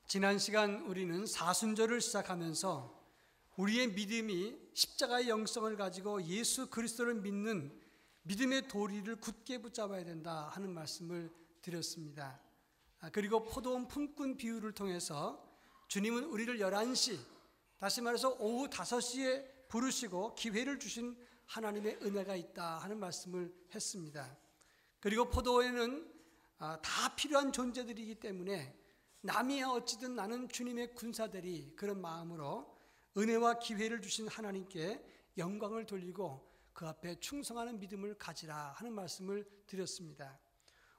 지난 시간 우리는 사순절을 시작하면서 우리의 믿음이 십자가의 영성을 가지고 예수 그리스도를 믿는 믿음의 도리를 굳게 붙잡아야 된다 하는 말씀을 드렸습니다. 그리고 포도원 품꾼 비유를 통해서 주님은 우리를 11시, 다시 말해서 오후 5시에 부르시고 기회를 주신 하나님의 은혜가 있다 하는 말씀을 했습니다. 그리고 포도원에는 다 필요한 존재들이기 때문에 남이야 어찌든 나는 주님의 군사들이 그런 마음으로 은혜와 기회를 주신 하나님께 영광을 돌리고 그 앞에 충성하는 믿음을 가지라 하는 말씀을 드렸습니다.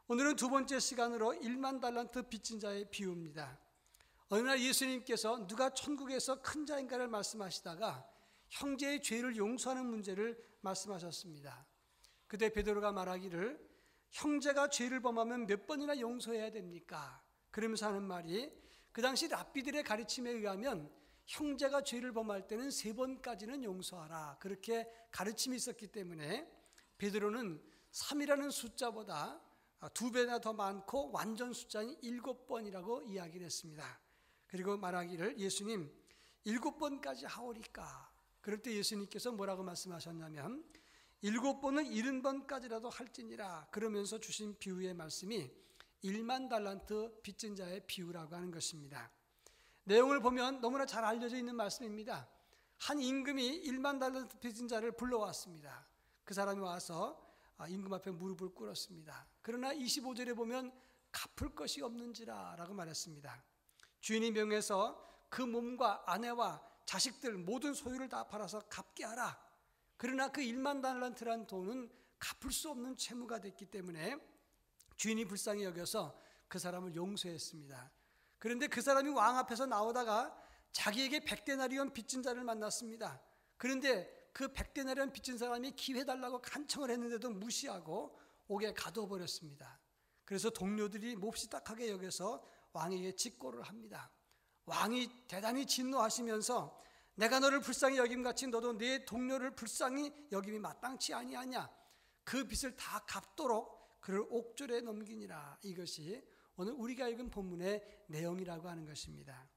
오늘은 두 번째 시간으로 1만 달란트 빚진 자의 비유입니다. 어느 날 예수님께서 누가 천국에서 큰 자인가를 말씀하시다가 형제의 죄를 용서하는 문제를 말씀하셨습니다. 그때 베드로가 말하기를 형제가 죄를 범하면 몇 번이나 용서해야 됩니까? 그러면서 하는 말이 그 당시 랍비들의 가르침에 의하면 형제가 죄를 범할 때는 3번까지는 용서하라 그렇게 가르침이 있었기 때문에 베드로는 3이라는 숫자보다 2배나 더 많고 완전 숫자인 7번이라고 이야기를 했습니다. 그리고 말하기를 예수님 7번까지 하오리까? 그럴 때 예수님께서 뭐라고 말씀하셨냐면 7번은 70번까지라도 할지니라 그러면서 주신 비유의 말씀이 1만 달란트 빚진 자의 비유라고 하는 것입니다. 내용을 보면 너무나 잘 알려져 있는 말씀입니다. 한 임금이 1만 달란트 빚진 자를 불러왔습니다. 그 사람이 와서 임금 앞에 무릎을 꿇었습니다. 그러나 25절에 보면 갚을 것이 없는지라 라고 말했습니다. 주인이 명해서 그 몸과 아내와 자식들 모든 소유를 다 팔아서 갚게 하라. 그러나 그 1만 달란트란 돈은 갚을 수 없는 채무가 됐기 때문에 주인이 불쌍히 여겨서 그 사람을 용서했습니다. 그런데 그 사람이 왕 앞에서 나오다가 자기에게 100데나리온 빚진 자를 만났습니다. 그런데 그 100데나리온 빚진 사람이 기회 달라고 간청을 했는데도 무시하고 옥에 가둬버렸습니다. 그래서 동료들이 몹시 딱하게 여겨서 왕에게 직고를 합니다. 왕이 대단히 진노하시면서 내가 너를 불쌍히 여김같이 너도 내 동료를 불쌍히 여김이 마땅치 아니하냐? 그 빚을 다 갚도록 그를 옥졸에 넘기니라. 이것이 오늘 우리가 읽은 본문의 내용이라고 하는 것입니다.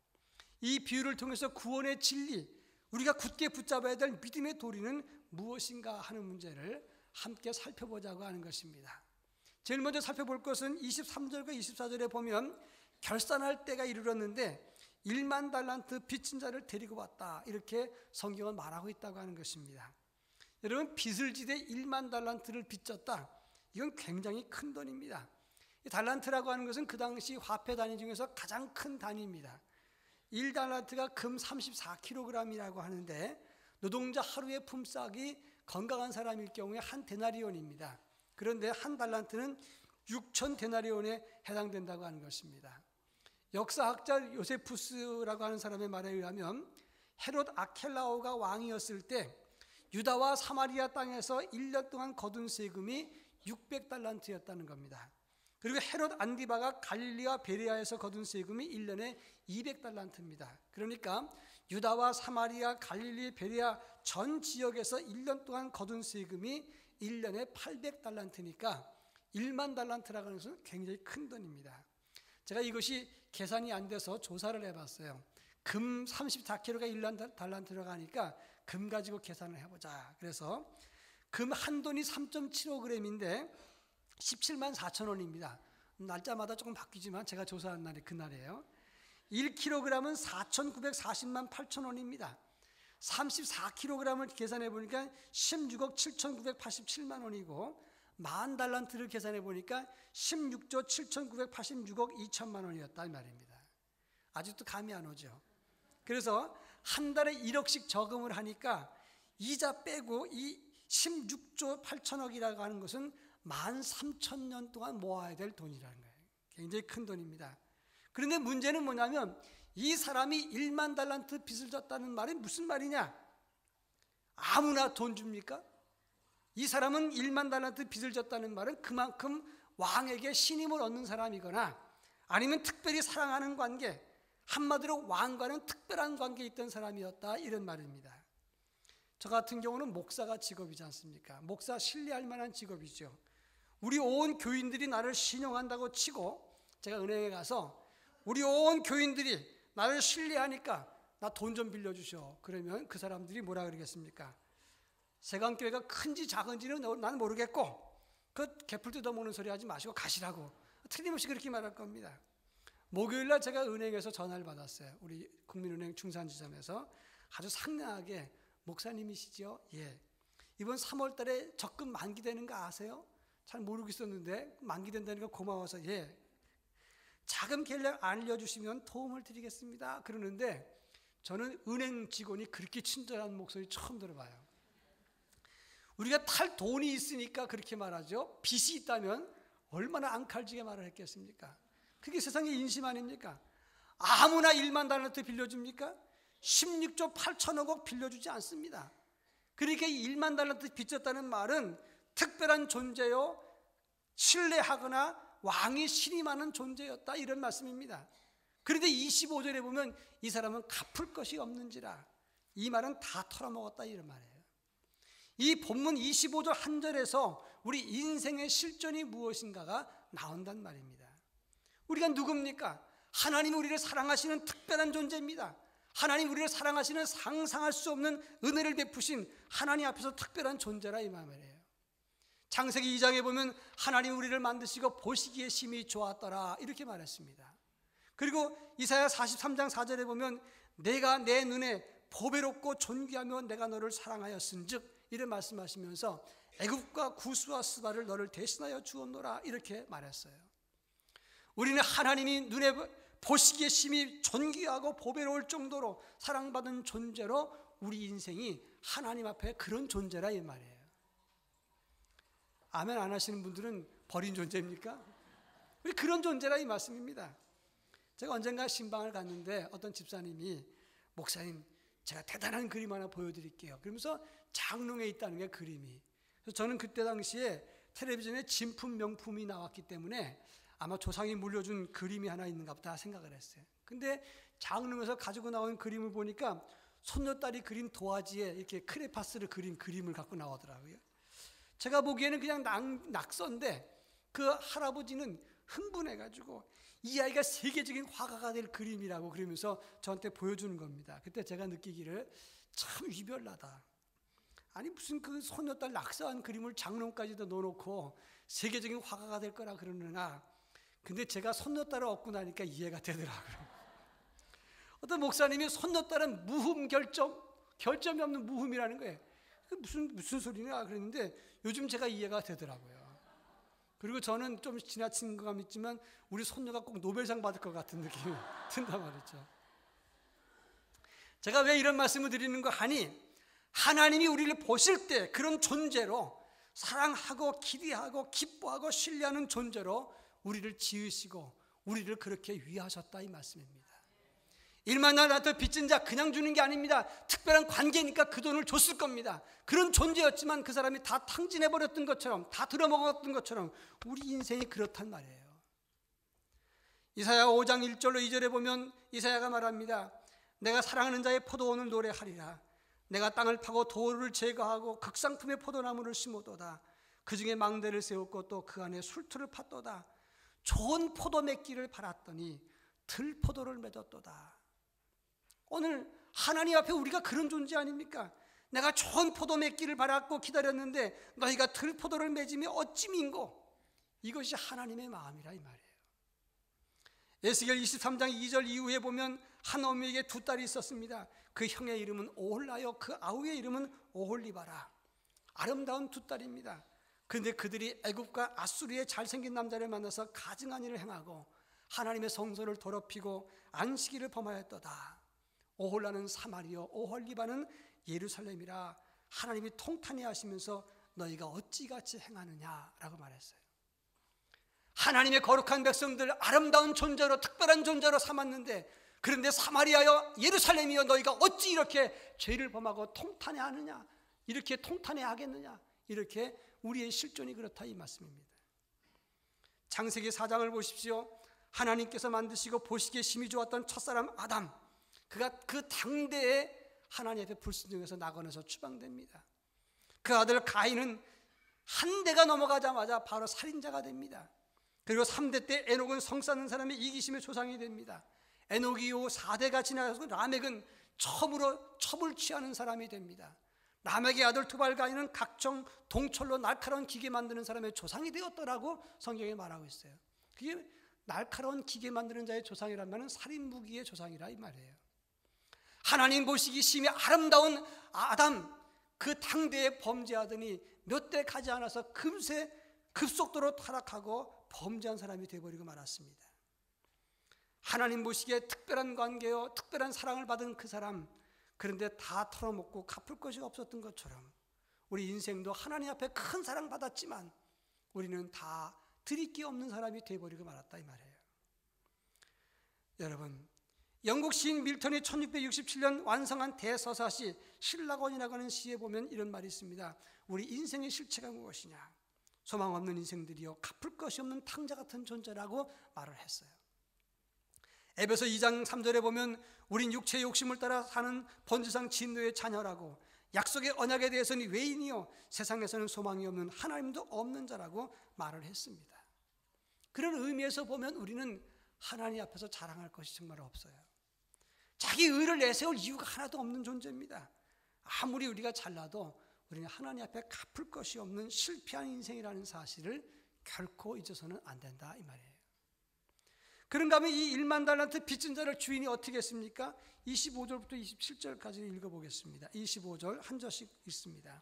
이 비유를 통해서 구원의 진리, 우리가 굳게 붙잡아야 될 믿음의 도리는 무엇인가 하는 문제를 함께 살펴보자고 하는 것입니다. 제일 먼저 살펴볼 것은 23절과 24절에 보면 결산할 때가 이르렀는데 1만 달란트 빚진 자를 데리고 왔다 이렇게 성경은 말하고 있다고 하는 것입니다. 여러분 빚을 지되 1만 달란트를 빚졌다. 이건 굉장히 큰 돈입니다. 달란트라고 하는 것은 그 당시 화폐 단위 중에서 가장 큰 단위입니다. 1달란트가 금 34kg이라고 하는데 노동자 하루의 품삯이 건강한 사람일 경우에 한 데나리온입니다. 그런데 한 달란트는 6천 데나리온에 해당된다고 하는 것입니다. 역사학자 요세푸스라고 하는 사람의 말에 의하면 헤롯 아켈라오가 왕이었을 때 유다와 사마리아 땅에서 1년 동안 거둔 세금이 600달란트였다는 겁니다. 그리고 헤롯 안디바가 갈릴리와 베레아에서 거둔 세금이 1년에 200달란트입니다. 그러니까 유다와 사마리아, 갈릴리, 베레아 전 지역에서 1년 동안 거둔 세금이 1년에 800달란트니까 1만 달란트라고 하는 것은 굉장히 큰 돈입니다. 제가 이것이 계산이 안 돼서 조사를 해봤어요. 금 34kg가 1만 달란트라고 하니까 금 가지고 계산을 해보자. 그래서 금 한 돈이 3.75g인데 17만 4천 원입니다. 날짜마다 조금 바뀌지만 제가 조사한 날이 그날이에요. 1kg은 4,940만 8천 원입니다. 34kg을 계산해 보니까 16억 7,987만 원이고 만 달란트를 계산해 보니까 16조 7,986억 2천만 원이었다 이 말입니다. 아직도 감이 안 오죠. 그래서 한 달에 1억씩 저금을 하니까 이자 빼고 이 16조 8천억이라고 하는 것은 13,000년 동안 모아야 될 돈이라는 거예요. 굉장히 큰 돈입니다. 그런데 문제는 뭐냐면 이 사람이 1만 달란트 빚을 졌다는 말이 무슨 말이냐? 아무나 돈 줍니까? 이 사람은 1만 달란트 빚을 졌다는 말은 그만큼 왕에게 신임을 얻는 사람이거나 아니면 특별히 사랑하는 관계, 한마디로 왕과는 특별한 관계에 있던 사람이었다 이런 말입니다. 저 같은 경우는 목사가 직업이지 않습니까? 목사 신뢰할 만한 직업이죠. 우리 온 교인들이 나를 신용한다고 치고 제가 은행에 가서 우리 온 교인들이 나를 신뢰하니까 나 돈 좀 빌려주셔. 그러면 그 사람들이 뭐라 그러겠습니까? 세강교회가 큰지 작은지는 나는 모르겠고 그 개풀 뜯어먹는 소리 하지 마시고 가시라고 틀림없이 그렇게 말할 겁니다. 목요일날 제가 은행에서 전화를 받았어요. 우리 국민은행 중산지점에서 아주 상냥하게 목사님이시죠? 예. 이번 3월 달에 적금 만기되는 거 아세요? 잘 모르고 있었는데 만기된다니까 고마워서 예. 자금 계략 알려주시면 도움을 드리겠습니다. 그러는데 저는 은행 직원이 그렇게 친절한 목소리 처음 들어봐요. 우리가 탈 돈이 있으니까 그렇게 말하죠. 빚이 있다면 얼마나 앙칼지게 말을 했겠습니까? 그게 세상의 인심 아닙니까? 아무나 1만 달러트 빌려줍니까? 16조 8천억 빌려주지 않습니다. 그러니까 1만 달러트 빚졌다는 말은 특별한 존재요, 신뢰하거나 왕이 신임하는 존재였다, 이런 말씀입니다. 그런데 25절에 보면 이 사람은 갚을 것이 없는지라, 이 말은 다 털어먹었다, 이런 말이에요. 이 본문 25절 한 절에서 우리 인생의 실존이 무엇인가가 나온단 말입니다. 우리가 누굽니까? 하나님 우리를 사랑하시는 특별한 존재입니다. 하나님 우리를 사랑하시는 상상할 수 없는 은혜를 베푸신 하나님 앞에서 특별한 존재라, 이 말이에요. 창세기 2장에 보면 하나님 우리를 만드시고 보시기에 심히 좋았더라, 이렇게 말했습니다. 그리고 이사야 43장 4절에 보면 내가 내 눈에 보배롭고 존귀하며 내가 너를 사랑하였은즉, 이런 말씀하시면서 애굽과 구스와 스바를 너를 대신하여 주었노라, 이렇게 말했어요. 우리는 하나님이 눈에 보시기에 심히 존귀하고 보배로울 정도로 사랑받은 존재로 우리 인생이 하나님 앞에 그런 존재라, 이 말이에요. 아멘 안 하시는 분들은 버린 존재입니까? 우리 그런 존재라, 이 말씀입니다. 제가 언젠가 신방을 갔는데 어떤 집사님이 목사님 제가 대단한 그림 하나 보여드릴게요. 그러면서 장롱에 있다는 게 그림이. 그래서 저는 그때 당시에 텔레비전에 진품 명품이 나왔기 때문에 아마 조상이 물려준 그림이 하나 있는가 보다 생각을 했어요. 근데 장롱에서 가지고 나온 그림을 보니까 손녀딸이 그린 도화지에 이렇게 크레파스를 그린 그림을 갖고 나오더라고요. 제가 보기에는 그냥 낙서인데 그 할아버지는 흥분해가지고 이 아이가 세계적인 화가가 될 그림이라고 그러면서 저한테 보여주는 겁니다. 그때 제가 느끼기를 참 위별나다. 아니 무슨 그 손녀딸 낙서한 그림을 장롱까지도 넣어놓고 세계적인 화가가 될 거라 그러느냐. 근데 제가 손녀딸을 얻고 나니까 이해가 되더라고요. 어떤 목사님이 손녀딸은 무흠 결점이 없는 무흠이라는 거예요. 무슨 소리냐 그랬는데 요즘 제가 이해가 되더라고요. 그리고 저는 좀 지나친 감이 있지만 우리 손녀가 꼭 노벨상 받을 것 같은 느낌이 든단 말이죠. 제가 왜 이런 말씀을 드리는 거 하니, 하나님이 우리를 보실 때 그런 존재로 사랑하고 기대하고 기뻐하고 신뢰하는 존재로 우리를 지으시고 우리를 그렇게 위하셨다, 이 말씀입니다. 1만 달러트 빚진 자 그냥 주는 게 아닙니다. 특별한 관계니까 그 돈을 줬을 겁니다. 그런 존재였지만 그 사람이 다 탕진해버렸던 것처럼, 다 들어먹었던 것처럼 우리 인생이 그렇단 말이에요. 이사야 5장 1절로 2절에 보면 이사야가 말합니다. 내가 사랑하는 자의 포도원을 노래하리라. 내가 땅을 파고 돌을 제거하고 극상품의 포도나무를 심어도다. 그 중에 망대를 세웠고 또 그 안에 술틀을 팠도다. 좋은 포도 맺기를 바랐더니 들포도를 맺었도다. 오늘 하나님 앞에 우리가 그런 존재 아닙니까? 내가 좋은 포도 맺기를 바랐고 기다렸는데 너희가 들포도를 맺으며 어찌 민고. 이것이 하나님의 마음이라, 이 말이에요. 에스겔 23장 2절 이후에 보면 한 어미에게 두 딸이 있었습니다. 그 형의 이름은 오홀라요 그 아우의 이름은 오홀리바라. 아름다운 두 딸입니다. 그런데 그들이 애굽과 아수르의 잘생긴 남자를 만나서 가증한 일을 행하고 하나님의 성소를 더럽히고 안식일을 범하였도다. 오홀라는 사마리아, 오홀리바는 예루살렘이라. 하나님이 통탄해 하시면서 너희가 어찌같이 행하느냐라고 말했어요. 하나님의 거룩한 백성들 아름다운 존재로, 특별한 존재로 삼았는데, 그런데 사마리아여 예루살렘이여 너희가 어찌 이렇게 죄를 범하고 통탄해 하느냐, 이렇게 통탄해 하겠느냐, 이렇게 우리의 실존이 그렇다, 이 말씀입니다. 창세기 4장을 보십시오. 하나님께서 만드시고 보시기에 심히 좋았던 첫사람 아담, 그가 그 당대에 하나님 앞에 불순종해서 낙원에서 추방됩니다. 그 아들 가인은 한 대가 넘어가자마자 바로 살인자가 됩니다. 그리고 3대 때 에녹은 성 쌓는 사람의 이기심의 조상이 됩니다. 에녹이 이후 4대가 지나가서 라멕은 처음으로 첩을 취하는 사람이 됩니다. 라멕의 아들 두발가인은 각종 동철로 날카로운 기계 만드는 사람의 조상이 되었더라고 성경에 말하고 있어요. 그게 날카로운 기계 만드는 자의 조상이란 말은 살인 무기의 조상이라 이 말이에요. 하나님 보시기 심히 아름다운 아담, 그 당대에 범죄하더니 몇 대 가지 않아서 금세 급속도로 타락하고 범죄한 사람이 되어버리고 말았습니다. 하나님 보시기에 특별한 관계요, 특별한 사랑을 받은 그 사람, 그런데 다 털어먹고 갚을 것이 없었던 것처럼 우리 인생도 하나님 앞에 큰 사랑 받았지만 우리는 다 드릴 게 없는 사람이 되어버리고 말았다 이 말이에요. 여러분, 영국 시인 밀턴이 1667년 완성한 대서사시 신라곤이라고 하는 시에 보면 이런 말이 있습니다. 우리 인생의 실체가 무엇이냐? 소망 없는 인생들이요, 갚을 것이 없는 탕자 같은 존재라고 말을 했어요. 에베소 2장 3절에 보면 우린 육체의 욕심을 따라 사는 본질상 진노의 자녀라고, 약속의 언약에 대해서는 외인이요 세상에서는 소망이 없는 하나님도 없는 자라고 말을 했습니다. 그런 의미에서 보면 우리는 하나님 앞에서 자랑할 것이 정말 없어요. 자기 의를 내세울 이유가 하나도 없는 존재입니다. 아무리 우리가 잘나도 우리는 하나님 앞에 갚을 것이 없는 실패한 인생이라는 사실을 결코 잊어서는 안 된다 이 말이에요. 그런가 하면 이 1만 달란트 빚진 자를 주인이 어떻게 했습니까? 25절부터 27절까지 읽어보겠습니다. 25절 한 절씩 읽습니다.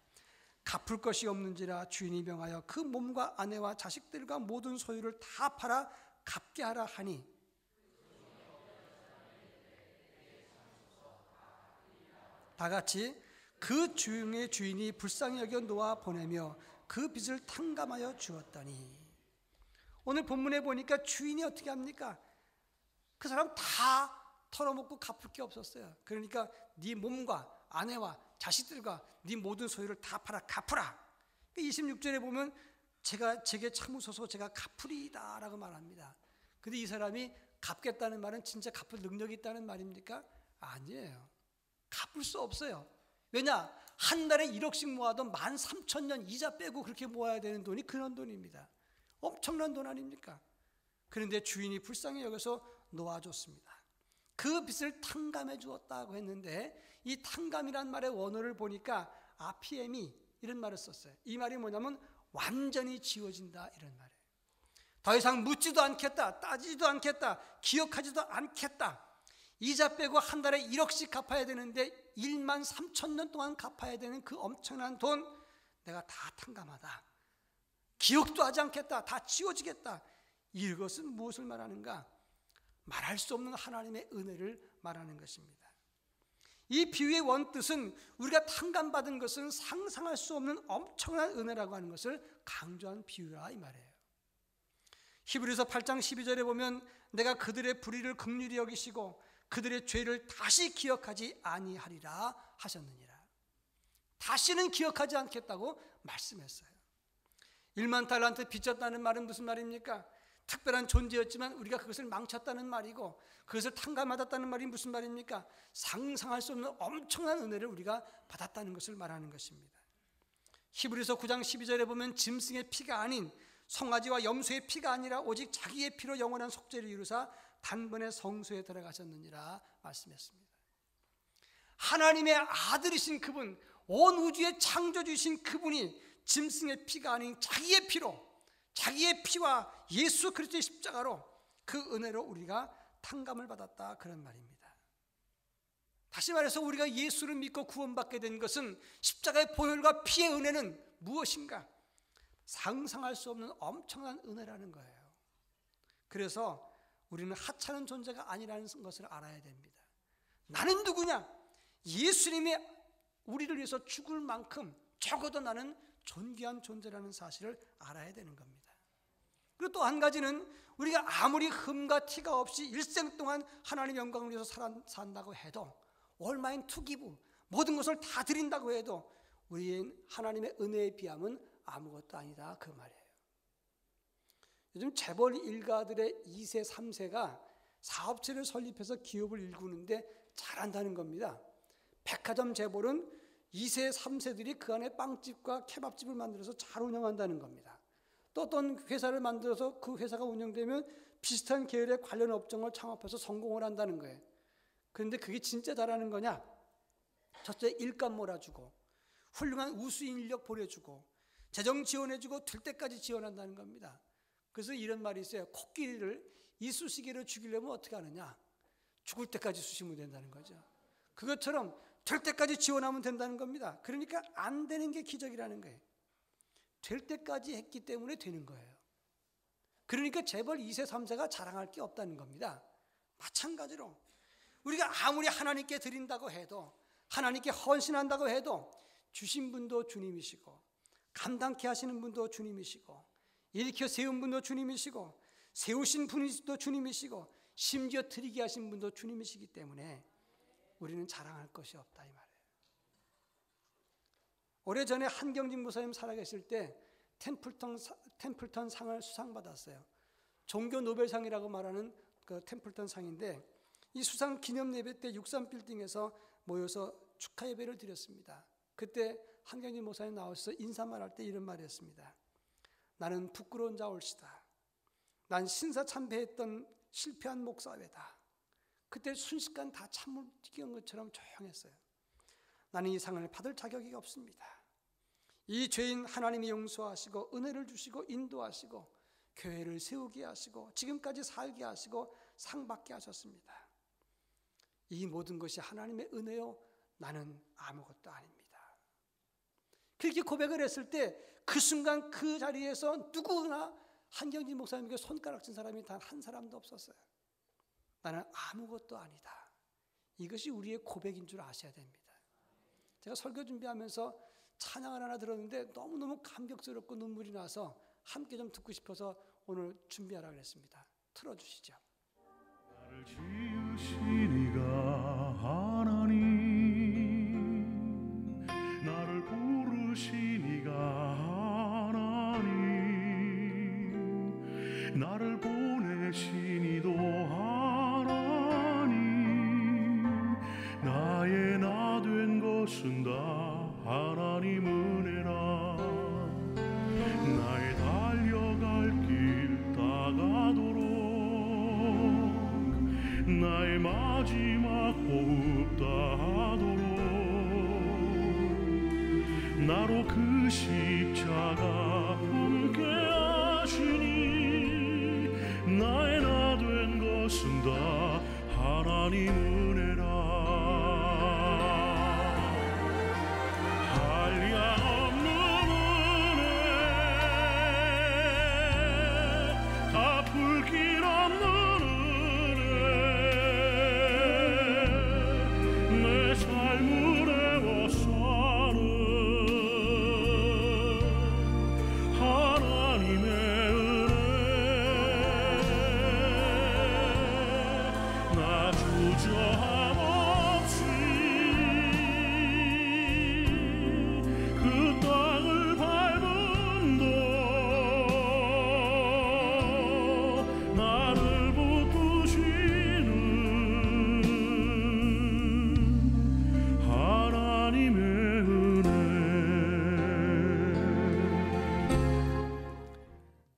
갚을 것이 없는지라 주인이 명하여 그 몸과 아내와 자식들과 모든 소유를 다 팔아 갚게 하라 하니, 다 같이 그 주인의 주인이 불쌍히 여겨 놓아 보내며 그 빚을 탕감하여 주었더니. 오늘 본문에 보니까 주인이 어떻게 합니까? 그 사람 다 털어먹고 갚을 게 없었어요. 그러니까 네 몸과 아내와 자식들과 네 모든 소유를 다 팔아 갚으라. 26절에 보면 제게 참으소서 제가 갚으리이다 라고 말합니다. 근데 이 사람이 갚겠다는 말은 진짜 갚을 능력이 있다는 말입니까? 아니에요. 갚을 수 없어요. 왜냐? 한 달에 1억씩 모아도 13,000년 이자 빼고 그렇게 모아야 되는 돈이 그런 돈입니다. 엄청난 돈 아닙니까? 그런데 주인이 불쌍히 여겨서 놓아줬습니다. 그 빚을 탕감해 주었다고 했는데, 이 탕감이란 말의 원어를 보니까 아피엠이 이런 말을 썼어요. 이 말이 뭐냐면 완전히 지워진다 이런 말이에요. 더 이상 묻지도 않겠다, 따지지도 않겠다, 기억하지도 않겠다. 이자 빼고 한 달에 1억씩 갚아야 되는데 13,000년 동안 갚아야 되는 그 엄청난 돈 내가 다 탕감하다. 기억도 하지 않겠다. 다 지워지겠다. 이것은 무엇을 말하는가? 말할 수 없는 하나님의 은혜를 말하는 것입니다. 이 비유의 원뜻은 우리가 탕감받은 것은 상상할 수 없는 엄청난 은혜라고 하는 것을 강조한 비유라 이 말이에요. 히브리서 8장 12절에 보면 내가 그들의 불의를 긍휼히 여기시고 그들의 죄를 다시 기억하지 아니하리라 하셨느니라. 다시는 기억하지 않겠다고 말씀했어요. 1만 달란트 빚졌다는 말은 무슨 말입니까? 특별한 존재였지만 우리가 그것을 망쳤다는 말이고, 그것을 탕감받았다는 말이 무슨 말입니까? 상상할 수 없는 엄청난 은혜를 우리가 받았다는 것을 말하는 것입니다. 히브리서 9장 12절에 보면 짐승의 피가 아닌 송아지와 염소의 피가 아니라 오직 자기의 피로 영원한 속죄를 이루사 단번에 성소에 들어가셨느니라 말씀했습니다. 하나님의 아들이신 그분, 온 우주의 창조주이신 그분이 짐승의 피가 아닌 자기의 피로, 자기의 피와 예수 그리스도의 십자가로 그 은혜로 우리가 탕감을 받았다 그런 말입니다. 다시 말해서 우리가 예수를 믿고 구원받게 된 것은 십자가의 보혈과 피의 은혜는 무엇인가? 상상할 수 없는 엄청난 은혜라는 거예요. 그래서 우리는 하찮은 존재가 아니라는 것을 알아야 됩니다. 나는 누구냐? 예수님이 우리를 위해서 죽을 만큼 적어도 나는 존귀한 존재라는 사실을 알아야 되는 겁니다. 그리고 또 한 가지는 우리가 아무리 흠과 티가 없이 일생 동안 하나님 영광을 위해서 산다고 해도, 얼마인 투기부 모든 것을 다 드린다고 해도 우리의 하나님의 은혜에 비하면 아무것도 아니다 그 말이에요. 요즘 재벌 일가들의 2세, 3세가 사업체를 설립해서 기업을 일구는데 잘한다는 겁니다. 백화점 재벌은 2세, 3세들이 그 안에 빵집과 케밥집을 만들어서 잘 운영한다는 겁니다. 또 또 어떤 회사를 만들어서 그 회사가 운영되면 비슷한 계열의 관련 업종을 창업해서 성공을 한다는 거예요. 그런데 그게 진짜 잘하는 거냐? 첫째, 일감 몰아주고 훌륭한 우수 인력 보내주고 재정 지원해주고 될 때까지 지원한다는 겁니다. 그래서 이런 말이 있어요. 코끼리를 이쑤시개로 죽이려면 어떻게 하느냐? 죽을 때까지 쑤시면 된다는 거죠. 그것처럼 될 때까지 지원하면 된다는 겁니다. 그러니까 안 되는 게 기적이라는 거예요. 될 때까지 했기 때문에 되는 거예요. 그러니까 재벌 2세 3세가 자랑할 게 없다는 겁니다. 마찬가지로 우리가 아무리 하나님께 드린다고 해도, 하나님께 헌신한다고 해도 주신 분도 주님이시고 감당케 하시는 분도 주님이시고 일으켜 세운 분도 주님이시고 세우신 분도 주님이시고 심지어 드리게 하신 분도 주님이시기 때문에 우리는 자랑할 것이 없다 이 말이에요. 오래전에 한경직 목사님 살아계실 때 템플턴 상을 수상받았어요. 종교 노벨상이라고 말하는 그 템플턴 상인데, 이 수상 기념 예배 때 63빌딩에서 모여서 축하 예배를 드렸습니다. 그때 한경직 목사님 나와서 인사말 할 때 이런 말을 했습니다. 나는 부끄러운 자 올시다. 난 신사참배했던 실패한 목사회다. 그때 순식간 다 참을 뛰어온 것처럼 조용했어요. 나는 이 상을 받을 자격이 없습니다. 이 죄인 하나님이 용서하시고 은혜를 주시고 인도하시고 교회를 세우게 하시고 지금까지 살게 하시고 상 받게 하셨습니다. 이 모든 것이 하나님의 은혜요, 나는 아무것도 아닙니다. 그렇게 고백을 했을 때 그 순간 그 자리에서 누구나 한경직 목사님에게 손가락친 사람이 단 한 사람도 없었어요. 나는 아무것도 아니다. 이것이 우리의 고백인 줄 아셔야 됩니다. 제가 설교 준비하면서 찬양을 하나 들었는데 너무너무 감격스럽고 눈물이 나서 함께 좀 듣고 싶어서 오늘 준비하라고 했습니다. 틀어주시죠. 나를 지으신 이가 하나님, 나를 부르신 이가 하나님, 나를 보내신 이도 하나님, 나의 나 된 것은 다 하나님 은혜라. 나의 달려갈 길 다가도록 나의 마지막 호흡 다하도록 나로 그 십자가 함께 하시니 나의 나 된 것은 다 하나님 은혜라. 한량없는 은혜, 갚을 길 없는 은혜, 내 삶을 애워싸는 하나님의 은혜. 나 주저함 없이 그 땅을 밟음도 나를 붙드시는 하나님의 은혜.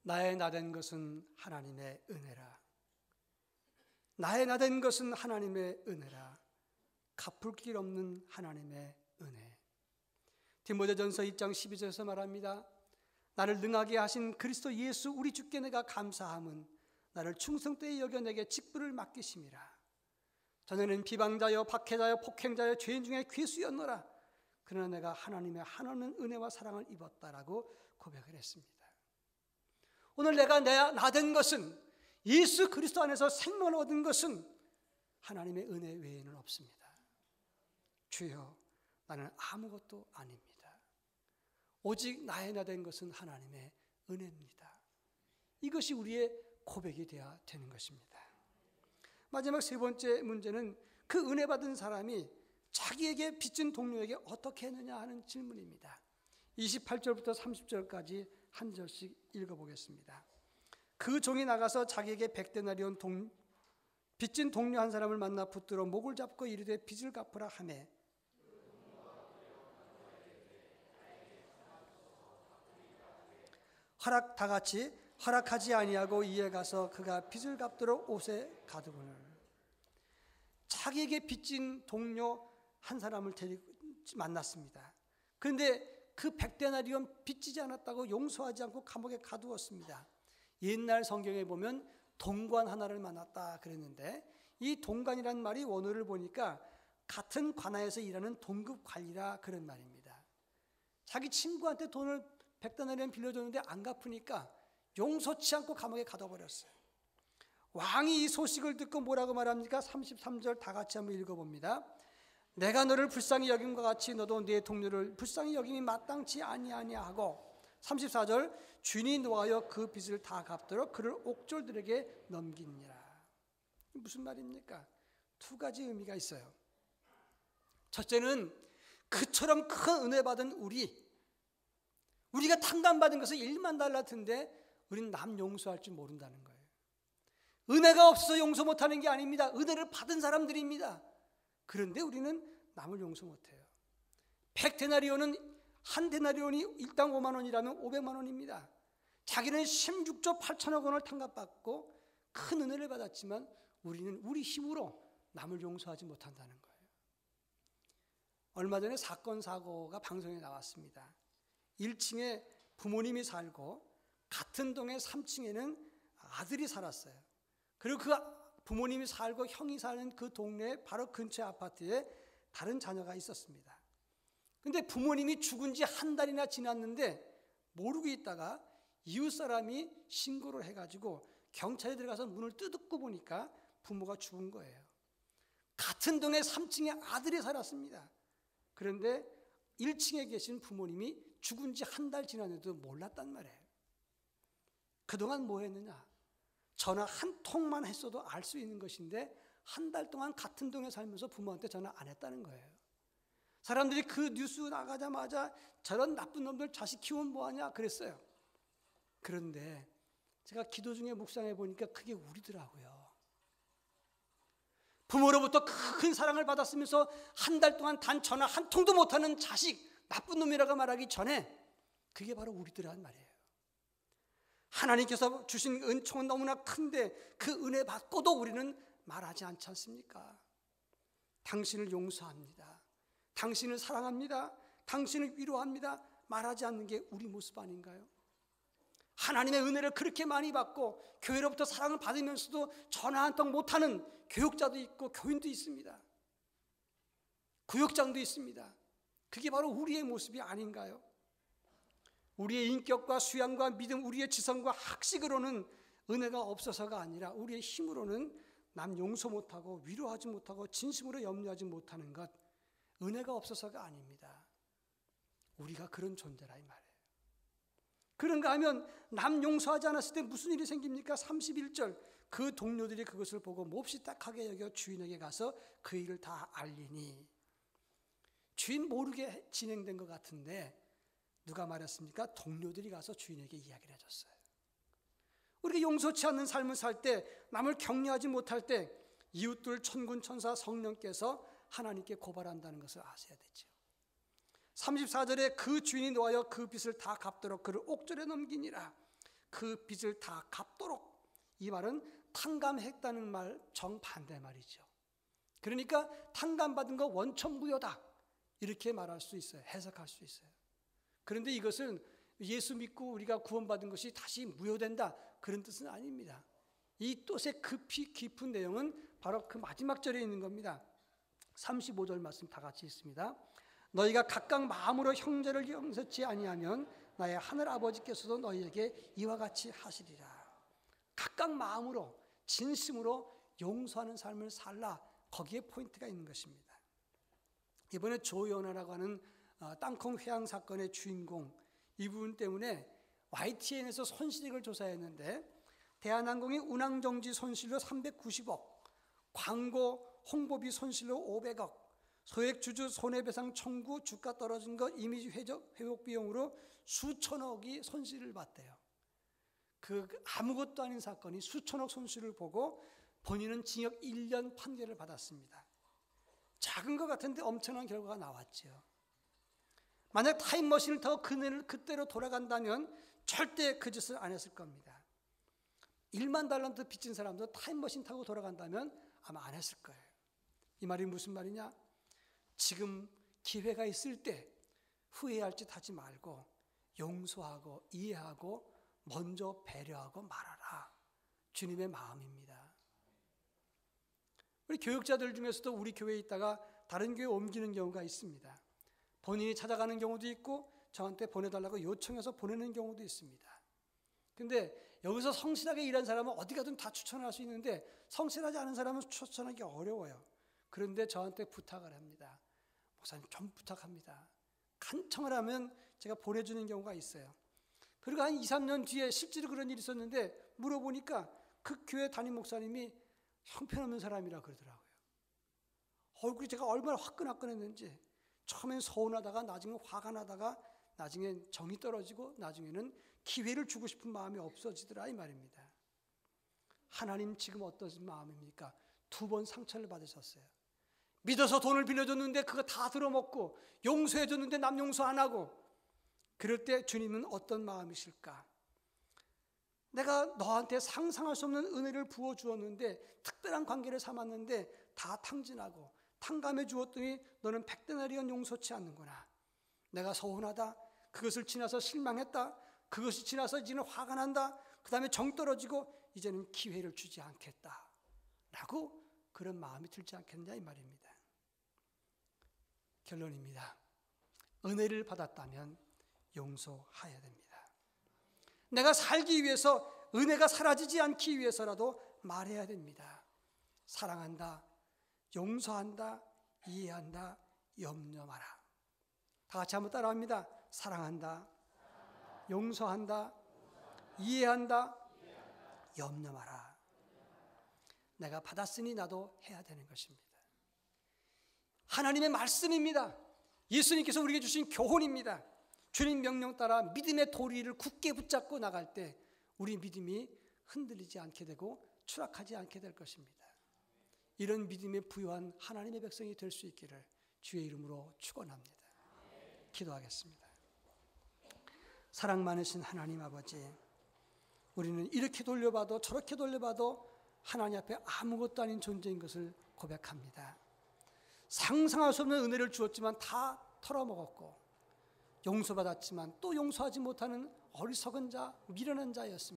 나의 나된 것은 하나님의 은혜라. 나의 나된 것은 하나님의 은혜라. 갚을 길 없는 하나님의 은혜. 디모데전서 2장 12절에서 말합니다. 나를 능하게 하신 그리스도 예수 우리 주께 내가 감사함은 나를 충성되이 여겨 내게 직분을 맡기심이라. 전에는 비방자여 박해자여 폭행자여 죄인 중에 괴수였노라. 그러나 내가 하나님의 한없는 은혜와 사랑을 입었다라고 고백을 했습니다. 오늘 내가 나된 것은, 예수 그리스도 안에서 생명을 얻은 것은 하나님의 은혜 외에는 없습니다. 주여, 나는 아무것도 아닙니다. 오직 나의 나된 것은 하나님의 은혜입니다. 이것이 우리의 고백이 되어야 되는 것입니다. 마지막 세 번째 문제는 그 은혜 받은 사람이 자기에게 빚진 동료에게 어떻게 했느냐 하는 질문입니다. 28절부터 30절까지 한 절씩 읽어보겠습니다. 그 종이 나가서 자기에게 100데나리온 빚진 동료 한 사람을 만나 붙들어 목을 잡고 이르되 빚을 갚으라 하매 다 같이 허락하지 아니하고 이에 가서 그가 빚을 갚도록 옷에 가두고는. 자기에게 빚진 동료 한 사람을 데리고 만났습니다. 그런데 그 100데나리온 빚지지 않았다고 용서하지 않고 감옥에 가두었습니다. 옛날 성경에 보면 동관 하나를 만났다 그랬는데, 이 동관이라는 말이 원어를 보니까 같은 관하에서 일하는 동급 관리라 그런 말입니다. 자기 친구한테 돈을 100데나리온 빌려줬는데 안 갚으니까 용서치 않고 감옥에 가둬버렸어요. 왕이 이 소식을 듣고 뭐라고 말합니까? 33절 다 같이 한번 읽어봅니다. 내가 너를 불쌍히 여김과 같이 너도 네 동료를 불쌍히 여김이 마땅치 아니하고, 34절 주인이 노하여 그 빚을 다 갚도록 그를 옥졸들에게 넘기니라. 무슨 말입니까? 두 가지 의미가 있어요. 첫째는 그처럼 큰 은혜 받은 우리가 탕감받은 것은 1만 달란트인데 우리는 남 용서할 줄 모른다는 거예요. 은혜가 없어서 용서 못하는 게 아닙니다. 은혜를 받은 사람들입니다. 그런데 우리는 남을 용서 못해요. 100데나리온은 한 데나리온이 일당 5만 원이라면 500만 원입니다. 자기는 16조 8천억 원을 탕감받고 큰 은혜를 받았지만 우리는 우리 힘으로 남을 용서하지 못한다는 거예요. 얼마 전에 사건 사고가 방송에 나왔습니다. 1층에 부모님이 살고 같은 동의 3층에는 아들이 살았어요. 그리고 그 부모님이 살고 형이 사는 그 동네 바로 근처 아파트에 다른 자녀가 있었습니다. 근데 부모님이 죽은 지 한 달이나 지났는데 모르고 있다가 이웃 사람이 신고를 해가지고 경찰에 들어가서 문을 뜯고 보니까 부모가 죽은 거예요. 같은 동네 3층에 아들이 살았습니다. 그런데 1층에 계신 부모님이 죽은 지 한 달 지났는데도 몰랐단 말이에요. 그동안 뭐 했느냐? 전화 한 통만 했어도 알 수 있는 것인데 한 달 동안 같은 동에 살면서 부모한테 전화 안 했다는 거예요. 사람들이 그 뉴스 나가자마자 저런 나쁜 놈들 자식 키우면 뭐하냐 그랬어요. 그런데 제가 기도 중에 묵상해 보니까 그게 우리더라고요. 부모로부터 큰 사랑을 받았으면서 한 달 동안 단 전화 한 통도 못하는 자식, 나쁜 놈이라고 말하기 전에 그게 바로 우리들이란 말이에요. 하나님께서 주신 은총은 너무나 큰데 그 은혜 받고도 우리는 말하지 않지 않습니까? 당신을 용서합니다. 당신을 사랑합니다. 당신을 위로합니다. 말하지 않는 게 우리 모습 아닌가요? 하나님의 은혜를 그렇게 많이 받고 교회로부터 사랑을 받으면서도 전화 한 통 못하는 교육자도 있고 교인도 있습니다. 구역장도 있습니다. 그게 바로 우리의 모습이 아닌가요? 우리의 인격과 수양과 믿음, 우리의 지성과 학식으로는 은혜가 없어서가 아니라 우리의 힘으로는 남 용서 못하고 위로하지 못하고 진심으로 염려하지 못하는 것, 은혜가 없어서가 아닙니다. 우리가 그런 존재라 이 말이에요. 그런가 하면 남 용서하지 않았을 때 무슨 일이 생깁니까? 31절 그 동료들이 그것을 보고 몹시 딱하게 여겨 주인에게 가서 그 일을 다 알리니. 주인 모르게 진행된 것 같은데 누가 말했습니까? 동료들이 가서 주인에게 이야기를 해줬어요. 우리가 용서치 않는 삶을 살 때, 남을 격려하지 못할 때 이웃들 천군 천사 성령께서 하나님께 고발한다는 것을 아셔야 되죠. 34절에 그 주인이 놓아여 그 빚을 다 갚도록 그를 옥졸에 넘기니라. 그 빚을 다 갚도록, 이 말은 탕감했다는 말 정반대 말이죠. 그러니까 탕감받은 거 원천무효다 이렇게 말할 수 있어요. 해석할 수 있어요. 그런데 이것은 예수 믿고 우리가 구원받은 것이 다시 무효된다 그런 뜻은 아닙니다. 이 뜻의 급히 깊은 내용은 바로 그 마지막 절에 있는 겁니다. 35절 말씀 다 같이 있습니다. 너희가 각각 마음으로 형제를 용서치 아니하면 나의 하늘 아버지께서도 너희에게 이와 같이 하시리라. 각각 마음으로 진심으로 용서하는 삶을 살라. 거기에 포인트가 있는 것입니다. 이번에 조연아라고 하는 땅콩 회항 사건의 주인공, 이 부분 때문에 YTN에서 손실액을 조사했는데 대한항공이 운항정지 손실로 390억, 광고 홍보비 손실로 500억, 소액주주 손해배상 청구, 주가 떨어진 것 이미지 회복 비용으로 수천억이 손실을 봤대요. 그 아무것도 아닌 사건이 수천억 손실을 보고 본인은 징역 1년 판결을 받았습니다. 작은 것 같은데 엄청난 결과가 나왔죠. 만약 타임머신을 타고 그때로 돌아간다면 절대 그 짓을 안 했을 겁니다. 1만 달란트 빚진 사람도 타임머신 타고 돌아간다면 아마 안 했을 거예요. 이 말이 무슨 말이냐? 지금 기회가 있을 때 후회할 짓 하지 말고 용서하고 이해하고 먼저 배려하고 말하라. 주님의 마음입니다. 우리 교육자들 중에서도 우리 교회에 있다가 다른 교회에 옮기는 경우가 있습니다. 본인이 찾아가는 경우도 있고 저한테 보내달라고 요청해서 보내는 경우도 있습니다. 근데 여기서 성실하게 일한 사람은 어디 가든 다 추천할 수 있는데 성실하지 않은 사람은 추천하기 어려워요. 그런데 저한테 부탁을 합니다. 목사님 좀 부탁합니다. 간청을 하면 제가 보내주는 경우가 있어요. 그리고 한 2, 3년 뒤에 실제로 그런 일이 있었는데 물어보니까 그 교회 담임 목사님이 형편없는 사람이라 그러더라고요. 얼굴이 제가 얼마나 화끈화끈했는지 처음엔 서운하다가 나중에 화가 나다가 나중엔 정이 떨어지고 나중에는 기회를 주고 싶은 마음이 없어지더라 이 말입니다. 하나님 지금 어떤 마음입니까? 2번 상처를 받으셨어요. 믿어서 돈을 빌려줬는데 그거 다 들어먹고 용서해줬는데 남 용서 안 하고 그럴 때 주님은 어떤 마음이실까? 내가 너한테 상상할 수 없는 은혜를 부어주었는데 특별한 관계를 삼았는데 다 탕진하고 탕감해 주었더니 너는 백데나리온 용서치 않는구나. 내가 서운하다. 그것을 지나서 실망했다. 그것이 지나서 이제는 화가 난다. 그 다음에 정 떨어지고 이제는 기회를 주지 않겠다 라고 그런 마음이 들지 않겠느냐 이 말입니다. 결론입니다. 은혜를 받았다면 용서해야 됩니다. 내가 살기 위해서 은혜가 사라지지 않기 위해서라도 말해야 됩니다. 사랑한다, 용서한다, 이해한다, 염려 마라. 다 같이 한번 따라합니다. 사랑한다, 용서한다, 이해한다, 염려 마라. 내가 받았으니 나도 해야 되는 것입니다. 하나님의 말씀입니다. 예수님께서 우리에게 주신 교훈입니다. 주님 명령 따라 믿음의 도리를 굳게 붙잡고 나갈 때 우리 믿음이 흔들리지 않게 되고 추락하지 않게 될 것입니다. 이런 믿음에 부유한 하나님의 백성이 될 수 있기를 주의 이름으로 축원합니다. 기도하겠습니다. 사랑 많으신 하나님 아버지, 우리는 이렇게 돌려봐도 저렇게 돌려봐도 하나님 앞에 아무것도 아닌 존재인 것을 고백합니다. 상상할 수 없는 은혜를 주었지만 다 털어먹었고 용서받았지만 또 용서하지 못하는 어리석은 자, 미련한 자였습니다.